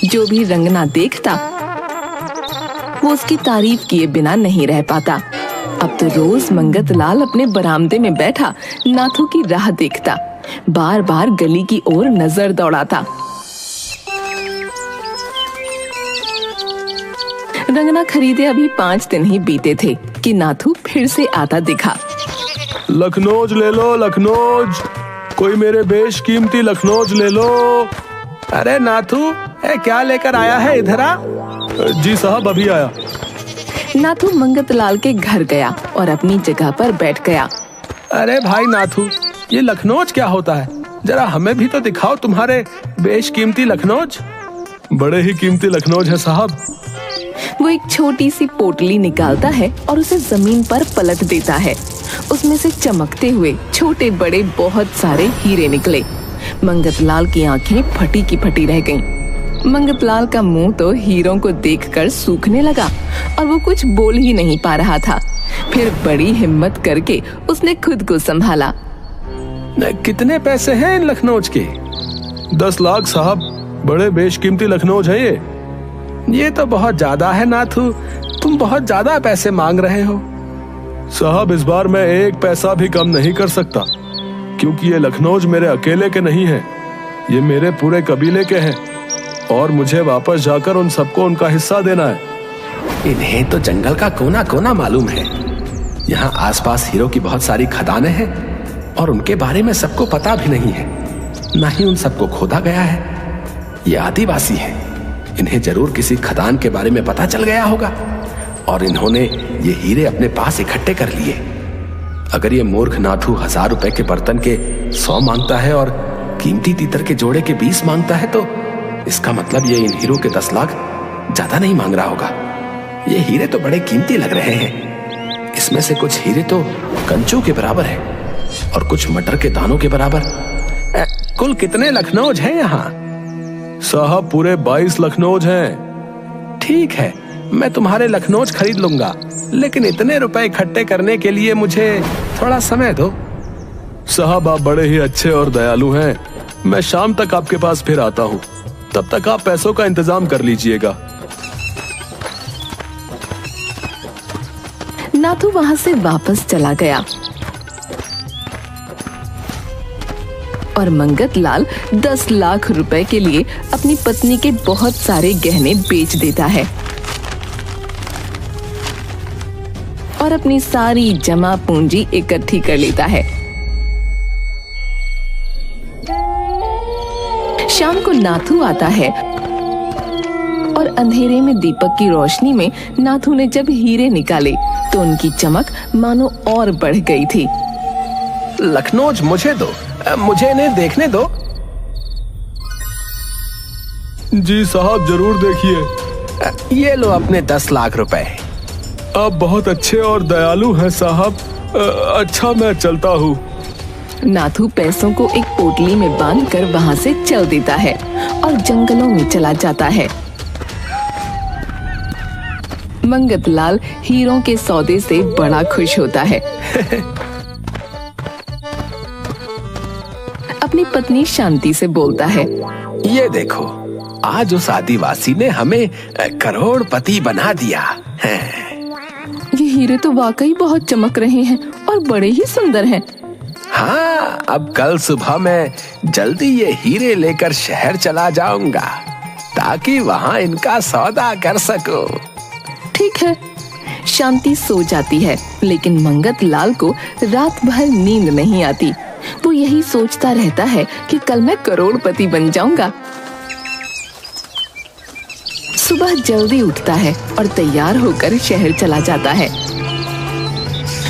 जो भी रंगना देखता वो उसकी तारीफ किए बिना नहीं रह पाता। अब तो रोज मंगत लाल अपने बरामदे में बैठा नाथू की राह देखता, बार बार गली की ओर नजर दौड़ाता। रंगना खरीदे अभी 5 दिन ही बीते थे कि नाथू फिर से आता दिखा। लखनौज ले लो, लखनौज, कोई मेरे बेशकीमती लखनौज ले लो। अरे नाथू, क्या लेकर आया है इधर आ? जी साहब, अभी आया। नाथू मंगत लाल के घर गया और अपनी जगह पर बैठ गया। अरे भाई नाथू, ये लखनौज क्या होता है? जरा हमें भी तो दिखाओ तुम्हारे बेशकीमती लखनौज। बड़े ही कीमती लखनौज है साहब। वो एक छोटी सी पोटली निकालता है और उसे जमीन पर पलट देता है। उसमें से चमकते हुए छोटे बड़े बहुत सारे हीरे निकले। मंगत लाल की आंखें फटी की फटी रह गईं। मंगत लाल का मुंह तो हीरों को देखकर सूखने लगा और वो कुछ बोल ही नहीं पा रहा था। फिर बड़ी हिम्मत करके उसने खुद को संभाला। कितने पैसे हैं इन लखनौज के? 10 लाख साहब, बड़े बेशकीमती लखनौज है ये। ये तो बहुत ज्यादा है नाथू, तुम बहुत ज्यादा पैसे मांग रहे हो। साहब, इस बार मैं 1 पैसा भी कम नहीं कर सकता, क्योंकि ये लखनौज मेरे अकेले के नहीं हैं, ये मेरे पूरे कबीले के हैं और मुझे वापस जाकर उन सबको उनका हिस्सा देना है। इन्हें तो जंगल का कोना कोना मालूम है। यहाँ आसपास हीरो की बहुत सारी खदानें हैं और उनके बारे में सबको पता भी नहीं है, ना ही उन सबको खोदा गया है। ये आदिवासी हैं, इन्हें जरूर किसी खदान के बारे में पता चल गया होगा और इन्होंने ये हीरे अपने पास इकट्ठे कर लिए। अगर ये मूर्ख नाथू 1000 रुपए के बर्तन के 100 मांगता है और कीमती तीतर के जोड़े के 20 मांगता है, तो इसका मतलब ये इन हीरो के 10 लाख ज्यादा नहीं मांग रहा होगा। ये हीरे तो बड़े कीमती लग रहे हैं। इसमें से कुछ हीरे तो कंचों के बराबर है और कुछ मटर के दानों के बराबर। कुल कितने लखनौज हैं यहाँ? साहब, पूरे 22 लखनौज हैं। ठीक है, मैं तुम्हारे लखनौज खरीद लूंगा, लेकिन इतने रुपए इकट्ठे करने के लिए मुझे थोड़ा समय दो। साहब, आप बड़े ही अच्छे और दयालु हैं। मैं शाम तक आपके पास फिर आता हूँ, तब तक आप पैसों का इंतजाम कर लीजिएगा। नाथू वहां से वापस चला गया और मंगत लाल 10 लाख रुपए के लिए अपनी पत्नी के बहुत सारे गहने बेच देता है और अपनी सारी जमा पूंजी इकट्ठी कर लेता है। शाम को नाथू आता है और अंधेरे में दीपक की रोशनी में नाथू ने जब हीरे निकाले तो उनकी चमक मानो और बढ़ गई थी। लखनौज मुझे दो, मुझे इन्हें देखने दो। जी साहब, जरूर देखिए। ये लो अपने 10 लाख रुपए। आप बहुत अच्छे और दयालु हैं साहब। अच्छा, मैं चलता हूँ। नाथू पैसों को एक पोटली में बांधकर वहाँ से चल देता है और जंगलों में चला जाता है। मंगत लाल हीरों के सौदे से बड़ा खुश होता है। अपनी पत्नी शांति से बोलता है, ये देखो, आज उस आदिवासी ने हमें करोड़पति बना दिया है। ये हीरे तो वाकई बहुत चमक रहे हैं और बड़े ही सुंदर हैं। हाँ, अब कल सुबह मैं जल्दी ये हीरे लेकर शहर चला जाऊंगा ताकि वहाँ इनका सौदा कर सकूं। ठीक है। शांति सो जाती है, लेकिन मंगत लाल को रात भर नींद नहीं आती। वो यही सोचता रहता है कि कल मैं करोड़पति बन जाऊंगा। सुबह जल्दी उठता है और तैयार होकर शहर चला जाता है।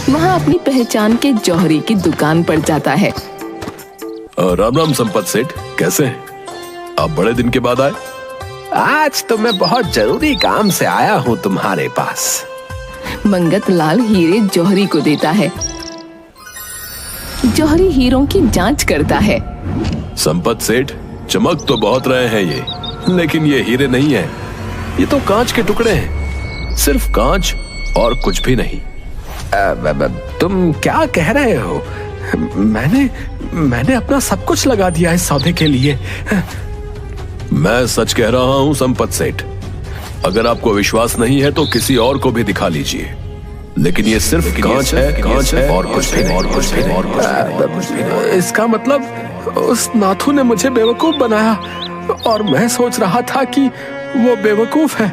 वहाँ अपनी पहचान के जौहरी की दुकान पर जाता है। राम राम संपत सेठ, कैसे हैं? आप बड़े दिन के बाद आए। आज तो मैं बहुत जरूरी काम से आया हूँ तुम्हारे पास। मंगत लाल हीरे जौहरी को देता है। जौहरी हीरों की जांच करता है। संपत सेठ, चमक तो बहुत रहे हैं ये, लेकिन ये हीरे नहीं है, ये तो कांच के टुकड़े हैं। सिर्फ कांच और कुछ भी नहीं। तुम क्या कह रहे हो? मैंने अपना सब कुछ लगा दिया इस सौदे के लिए। मैं सच कह रहा हूं संपत सेठ। अगर आपको विश्वास नहीं है तो किसी और को भी दिखा लीजिए, लेकिन ये सिर्फ कांच है और कुछ भी नहीं। इसका मतलब उस नाथू ने मुझे बेवकूफ बनाया और मैं सोच रहा था कि वो बेवकूफ है।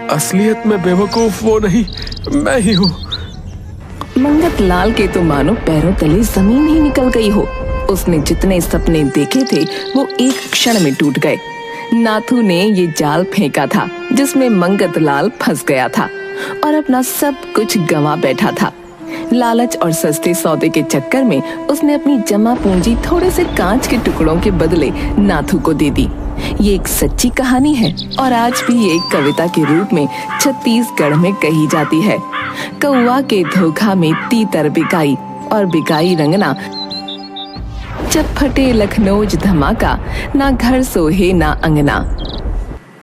असलियत में बेवकूफ वो नहीं, मैं ही हूँ। मंगत लाल के तो मानो पैरों तले जमीन ही निकल गई हो। उसने जितने सपने देखे थे वो एक क्षण में टूट गए। नाथू ने ये जाल फेंका था जिसमें मंगत लाल फंस गया था और अपना सब कुछ गंवा बैठा था। लालच और सस्ते सौदे के चक्कर में उसने अपनी जमा पूंजी थोड़े से कांच के टुकड़ों के बदले नाथू को दे दी। ये एक सच्ची कहानी है और आज भी एक कविता के रूप में छत्तीसगढ़ में कही जाती है। कौवा के धोखा में तीतर बिकाई और बिकाई रंगना। जब फटे लखनऊ धमाका, ना घर सोहे ना अंगना।